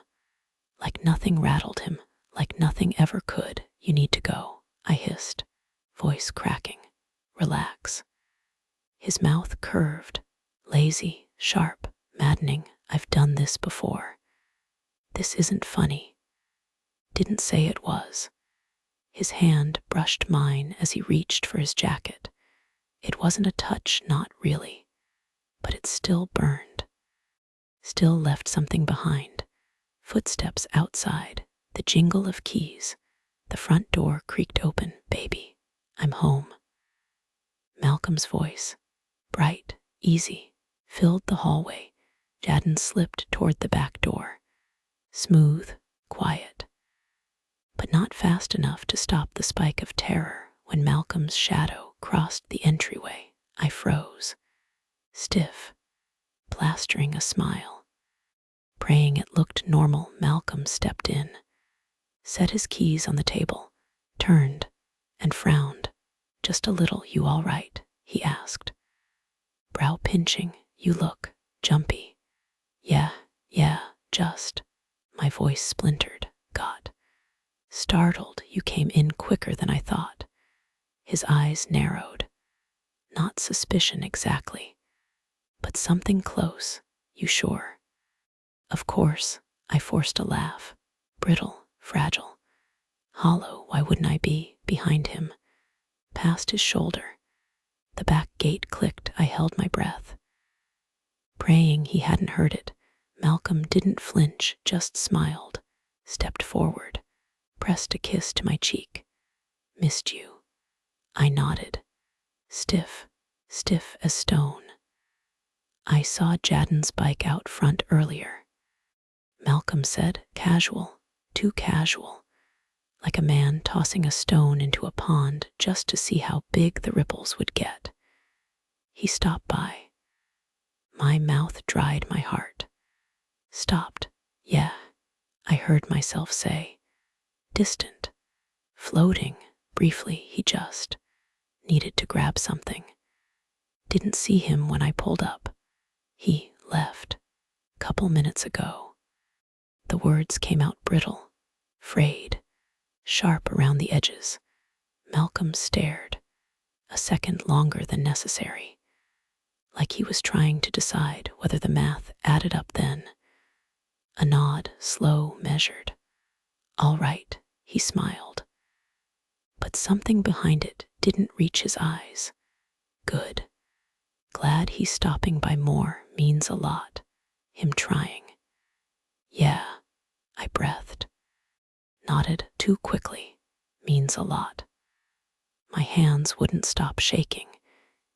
like nothing rattled him, like nothing ever could. You need to go, I hissed, voice cracking. Relax. His mouth curved, lazy, sharp, maddening. I've done this before. This isn't funny. Didn't say it was. His hand brushed mine as he reached for his jacket. It wasn't a touch, not really, but it still burned, still left something behind. Footsteps outside, the jingle of keys. The front door creaked open. Baby, I'm home. Malcolm's voice, bright, easy, filled the hallway. Jaden slipped toward the back door, smooth, quiet, but not fast enough to stop the spike of terror. When Malcolm's shadow crossed the entryway, I froze, stiff, plastering a smile. Praying it looked normal, Malcolm stepped in, set his keys on the table, turned, and frowned. Just a little. You all right? He asked. Brow pinching. You look jumpy. Yeah, just. My voice splintered. Got startled. You came in quicker than I thought. His eyes narrowed. Not suspicion exactly, but something close. You sure? Of course. I forced a laugh. Brittle, fragile, hollow. Why wouldn't I be? Behind him, past his shoulder, The back gate clicked. I held my breath, praying he hadn't heard it. Malcolm didn't flinch, just smiled, stepped forward, pressed a kiss to my cheek. "Missed you." I nodded, stiff as stone. "I saw Jaden's bike out front earlier," Malcolm said, casual, too casual, like a man tossing a stone into a pond just to see how big the ripples would get. He stopped by. My mouth dried, my heart stopped. "Yeah," I heard myself say, distant, floating. Briefly, he just needed to grab something. "Didn't see him when I pulled up. He left couple minutes ago." The words came out brittle, frayed, sharp around the edges. Malcolm stared, a second longer than necessary, like he was trying to decide whether the math added up then. A nod, slow, measured. "All right," he smiled. But something behind it didn't reach his eyes. "Good. Glad he's stopping by more, means a lot. Him trying." "Yeah," I breathed. Nodded too quickly. "Means a lot." My hands wouldn't stop shaking,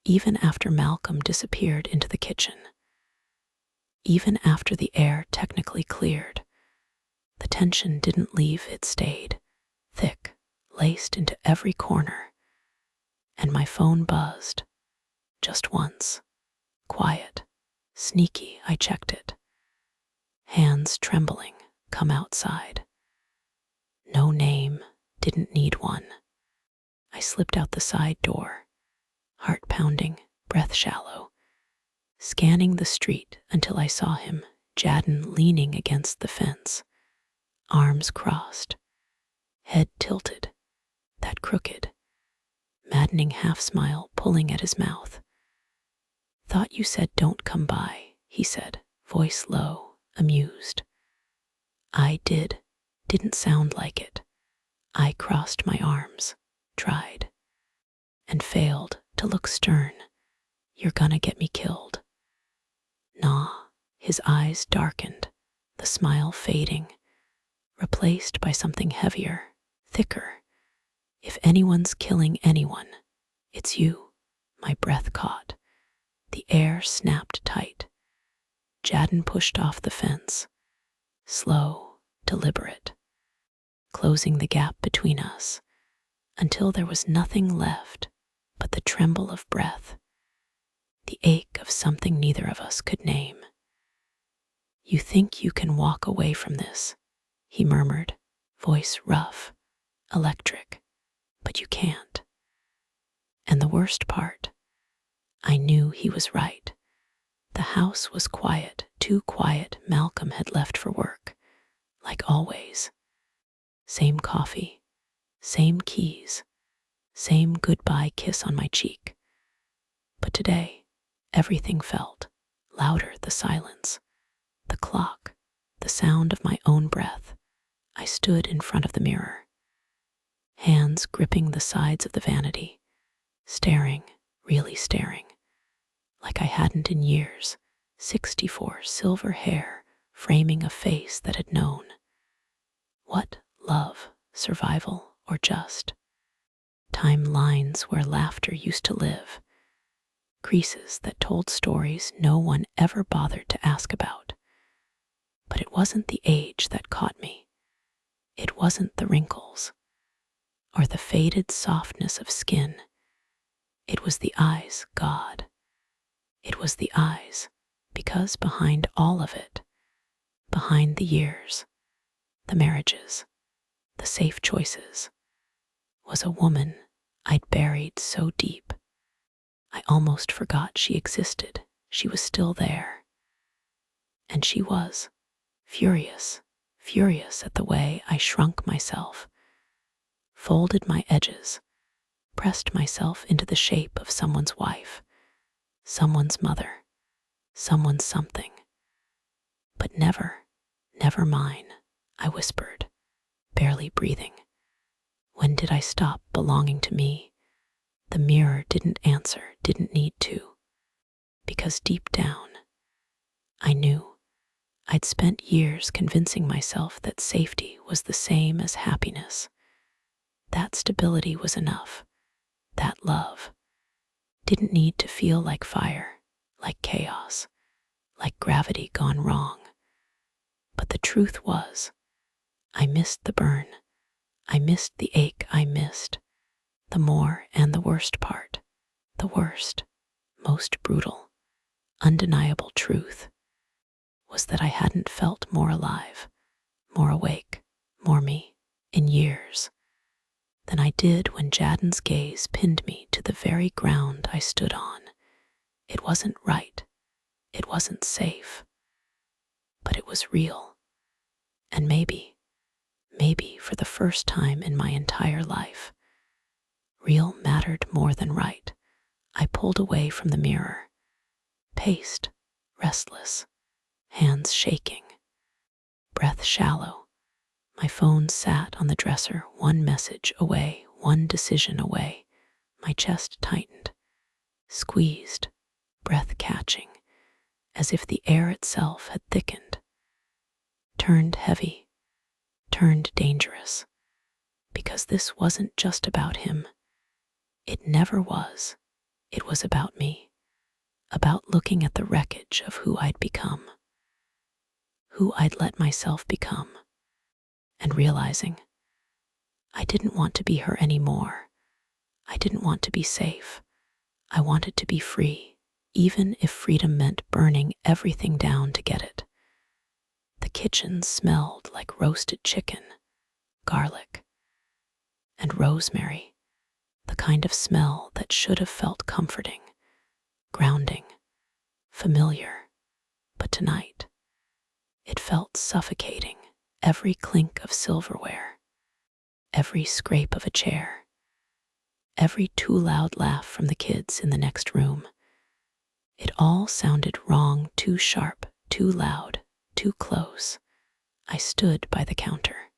even after Malcolm disappeared into the kitchen. Even after the air technically cleared. The tension didn't leave, it stayed, thick, laced into every corner. And my phone buzzed. Just once. Quiet. Sneaky, I checked it. Hands trembling, "Come outside." No name, didn't need one. I slipped out the side door, heart pounding, breath shallow, scanning the street until I saw him, Jaden, leaning against the fence, arms crossed, head tilted, that crooked, maddening half-smile pulling at his mouth. "Thought you said don't come by," he said, voice low, amused. I didn't sound like it. I crossed my arms, tried, and failed to look stern. "You're gonna get me killed." "Nah." His eyes darkened, the smile fading, replaced by something heavier, thicker. "If anyone's killing anyone, it's you." My breath caught. The air snapped tight. Jaden pushed off the fence, slow, deliberate, closing the gap between us until there was nothing left but the tremble of breath, the ache of something neither of us could name. "You think you can walk away from this," he murmured, voice rough, electric, "but you can't." And the worst part, I knew he was right. The house was quiet, too quiet. Malcolm had left for work, like always. Same coffee, same keys, same goodbye kiss on my cheek. But today, everything felt louder, the silence, the clock, the sound of my own breath. I stood in front of the mirror, hands gripping the sides of the vanity, staring, really staring, like I hadn't in years. 64, silver hair, framing a face that had known. What, love, survival, or just timelines where laughter used to live, creases that told stories no one ever bothered to ask about. But it wasn't the age that caught me. It wasn't the wrinkles or the faded softness of skin. It was the eyes, God. It was the eyes, because behind all of it, behind the years, the marriages, the safe choices, was a woman I'd buried so deep. I almost forgot she existed. She was still there. And she was furious at the way I shrunk myself, folded my edges, pressed myself into the shape of someone's wife, someone's mother, someone's something. But never mine, I whispered, barely breathing. When did I stop belonging to me? The mirror didn't answer, didn't need to, because deep down, I knew I'd spent years convincing myself that safety was the same as happiness. That stability was enough. That love didn't need to feel like fire, like chaos, like gravity gone wrong. But the truth was, I missed the burn. I missed the ache. I missed the more and the worst part. The worst, most brutal, undeniable truth was that I hadn't felt more alive, more awake, more me in years than I did when Jaden's gaze pinned me to the very ground I stood on. It wasn't right. It wasn't safe. But it was real. And maybe for the first time in my entire life, real mattered more than right. I pulled away from the mirror, paced, restless, hands shaking, breath shallow. My phone sat on the dresser, one message away, one decision away. My chest tightened, squeezed, breath catching, as if the air itself had thickened, turned heavy, turned dangerous, because this wasn't just about him. It never was. It was about me, about looking at the wreckage of who I'd become, who I'd let myself become, and realizing I didn't want to be her anymore. I didn't want to be safe. I wanted to be free, even if freedom meant burning everything down to get it. The kitchen smelled like roasted chicken, garlic, and rosemary, the kind of smell that should have felt comforting, grounding, familiar. But tonight, it felt suffocating. Every clink of silverware, every scrape of a chair, every too loud laugh from the kids in the next room. It all sounded wrong, too sharp, too loud, too close. I stood by the counter,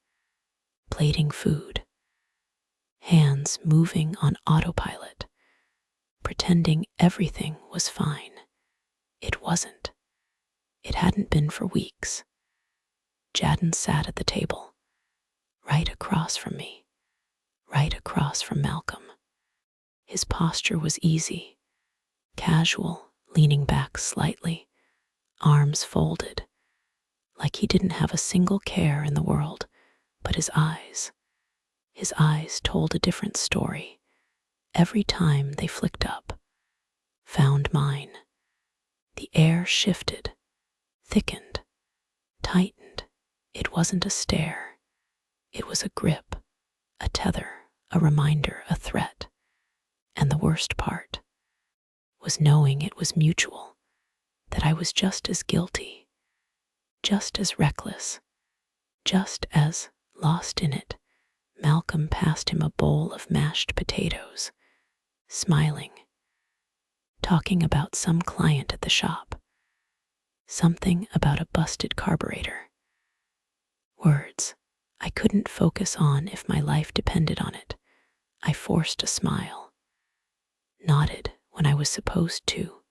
plating food, hands moving on autopilot, pretending everything was fine. It wasn't. It hadn't been for weeks. Jaden sat at the table, right across from me, right across from Malcolm. His posture was easy, casual, leaning back slightly, arms folded, like he didn't have a single care in the world. But his eyes told a different story. Every time they flicked up, found mine, the air shifted, thickened, tightened. It wasn't a stare. It was a grip, a tether, a reminder, a threat. And the worst part was knowing it was mutual, that I was just as guilty, just as reckless, just as lost in it. Malcolm passed him a bowl of mashed potatoes, smiling, talking about some client at the shop, something about a busted carburetor. Words I couldn't focus on if my life depended on it. I forced a smile, nodded when I was supposed to,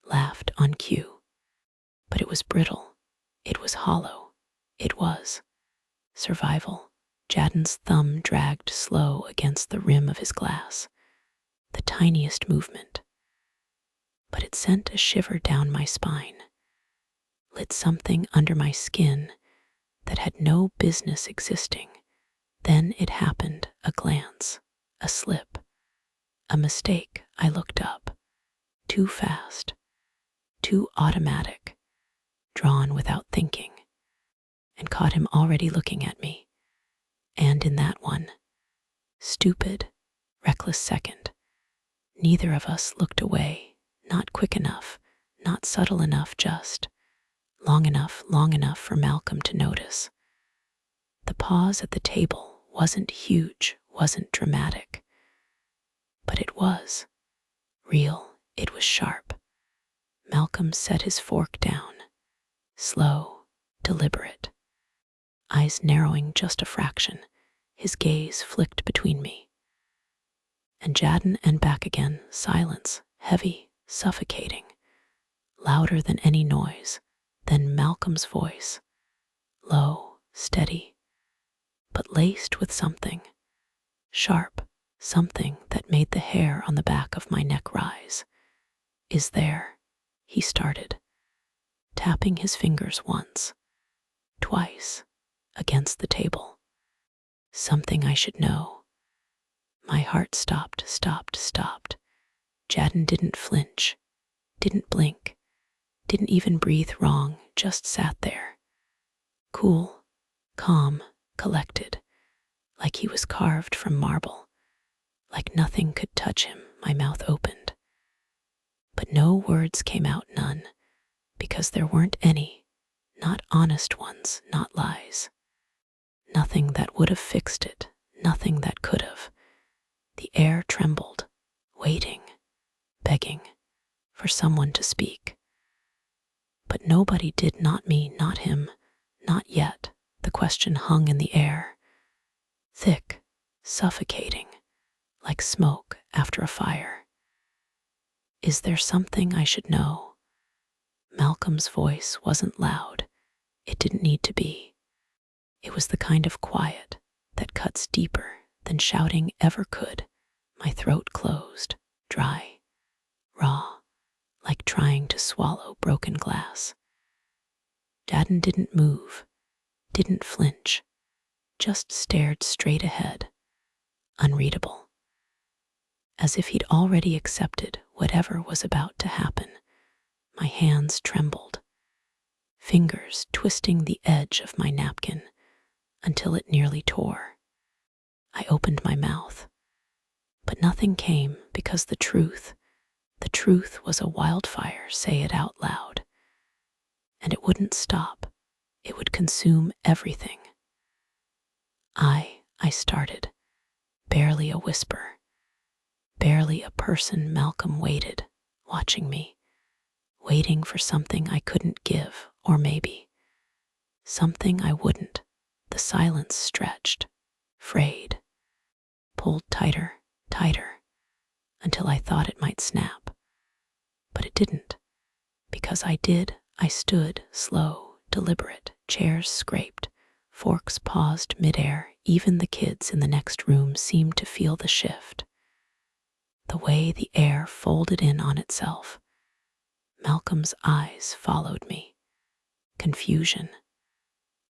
laughed on cue. But it was brittle. It was hollow. It was survival. Jaden's thumb dragged slow against the rim of his glass, the tiniest movement. But it sent a shiver down my spine, lit something under my skin that had no business existing. Then it happened, a glance, a slip, a mistake. I looked up, too fast, too automatic, drawn without thinking, and caught him already looking at me. And in that one stupid, reckless second, neither of us looked away, not quick enough, not subtle enough, just long enough for Malcolm to notice. The pause at the table wasn't huge, wasn't dramatic, but it was real. It was sharp. Malcolm set his fork down, slow, deliberate, eyes narrowing just a fraction. His gaze flicked between me, and Jaden and back again, silence, heavy, suffocating, louder than any noise. Then Malcolm's voice, low, steady, but laced with something, sharp, something that made the hair on the back of my neck rise. "Is there?" he started, tapping his fingers once, twice, against the table. "Something I should know." My heart stopped. Jaden didn't flinch, didn't blink, didn't even breathe wrong, just sat there. Cool, calm, collected, like he was carved from marble, like nothing could touch him. My mouth opened. But no words came out, none, because there weren't any, not honest ones, not lies. Nothing that would have fixed it, nothing that could have. The air trembled, waiting, begging for someone to speak. But nobody did, not me, not him, not yet. The question hung in the air, thick, suffocating, like smoke after a fire. "Is there something I should know?" Malcolm's voice wasn't loud. It didn't need to be. It was the kind of quiet that cuts deeper than shouting ever could. My throat closed, dry, raw, like trying to swallow broken glass. Jaden didn't move, didn't flinch, just stared straight ahead, unreadable, as if he'd already accepted whatever was about to happen. My hands trembled, fingers twisting the edge of my napkin until it nearly tore. I opened my mouth, but nothing came, because the truth was a wildfire. Say it out loud. And it wouldn't stop. It would consume everything. I started, barely a whisper, barely a person. Malcolm waited, watching me, waiting for something I couldn't give, or maybe something I wouldn't. The silence stretched, frayed, pulled tighter, until I thought it might snap. But it didn't, because I did. I stood, slow, deliberate, chairs scraped, forks paused midair. Even the kids in the next room seemed to feel the shift, the way the air folded in on itself. Malcolm's eyes followed me, confusion,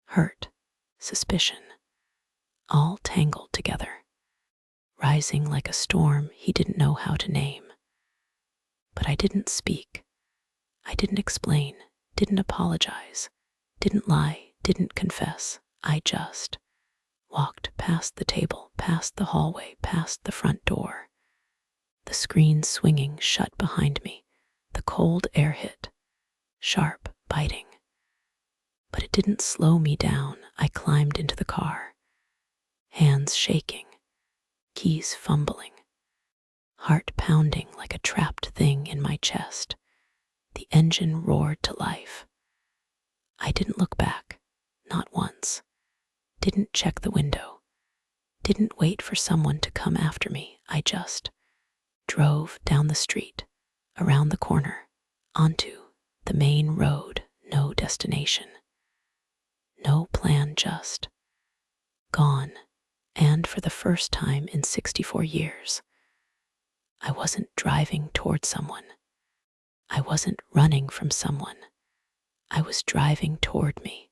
hurt, suspicion, all tangled together, rising like a storm he didn't know how to name. But I didn't speak. I didn't explain, didn't apologize, didn't lie, didn't confess. I just walked past the table, past the hallway, past the front door. The screen swinging shut behind me. The cold air hit, sharp, biting. But it didn't slow me down. I climbed into the car, hands shaking, keys fumbling, heart pounding like a trapped thing in my chest. The engine roared to life. I didn't look back, not once. Didn't check the window. Didn't wait for someone to come after me. I just drove down the street, around the corner, onto the main road. No destination. No plan, just gone. And for the first time in 64 years, I wasn't driving toward someone. I wasn't running from someone. I was driving toward me.